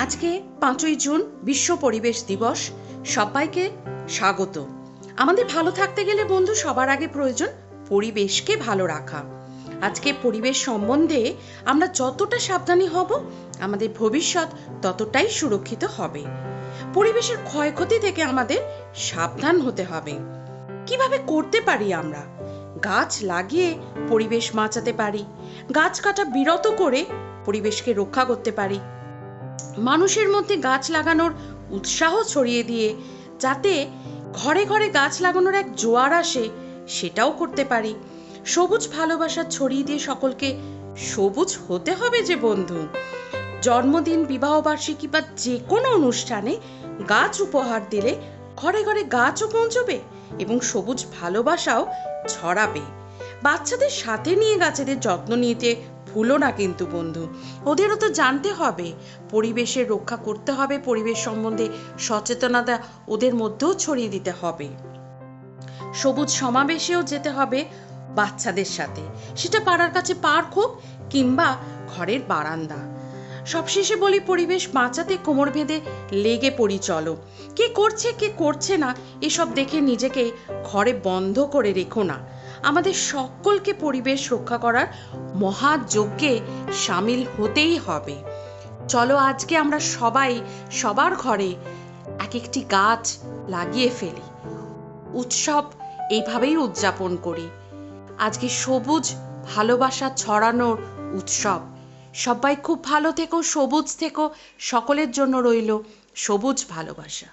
আজকে 5ই জুন বিশ্ব পরিবেশ দিবস। সবাইকে স্বাগত। আমাদের ভালো থাকতে গেলে বন্ধু সবার আগে প্রয়োজন পরিবেশকে ভালো রাখা। আজকে পরিবেশ সম্বন্ধে আমরা যতটা সাবধানী হব আমাদের ভবিষ্যৎ ততটাই সুরক্ষিত হবে। পরিবেশের ক্ষয়ক্ষতি থেকে আমাদের সাবধান হতে হবে। কিভাবে করতে পারি আমরা? গাছ লাগিয়ে পরিবেশ বাঁচাতে পারি, গাছ কাটা বিরত করে পরিবেশকে রক্ষা করতে পারি, মানুষের মধ্যে গাছ লাগানোর উৎসাহ ছড়িয়ে দিয়ে যাতে ঘরে ঘরে গাছ লাগানোর এক জোয়ার আসে সেটাও করতে পারি। সবুজ ভালোবাসা ছড়িয়ে দিয়ে সকলকে সবুজ হতে হবে যে বন্ধু। জন্মদিন, বিবাহবার্ষিকী বা যে কোনো অনুষ্ঠানে গাছ উপহার দিলে ঘরে ঘরে গাছও পৌঁছবে এবং সবুজ ভালোবাসাও ছড়াবে। বাচ্চাদের সাথে নিয়ে গাছেদের যত্ন নিতে ভুলো না কিন্তু বন্ধু। ওদেরও তো জানতে হবে, পরিবেশের রক্ষা করতে হবে, পরিবেশ সম্বন্ধে সচেতনতা ওদের মধ্যেও ছড়িয়ে দিতে হবে। সবুজ সমাবেশেও যেতে হবে বাচ্চাদের সাথে, সেটা পাড়ার কাছে পার্ক হোক কিংবা ঘরের বারান্দা। সবশেষে বলি, পরিবেশ বাঁচাতে কোমর বেঁধে লেগে পড়ি চলো। কে করছে কে করছে না এসব দেখে নিজেকে ঘরে বন্ধ করে রেখো না। আমাদের সকলকে পরিবেশ রক্ষা করার মহাযজ্ঞে সামিল হতেই হবে। চলো আজকে আমরা সবাই সবার ঘরে এক একটি গাছ লাগিয়ে ফেলি। উৎসব এইভাবেই উদযাপন করি। আজকে সবুজ ভালোবাসা ছড়ানোর উৎসব। সবাই খুব ভালো থেকো, সবুজ থেকো। সকলের জন্য রইল সবুজ ভালোবাসা।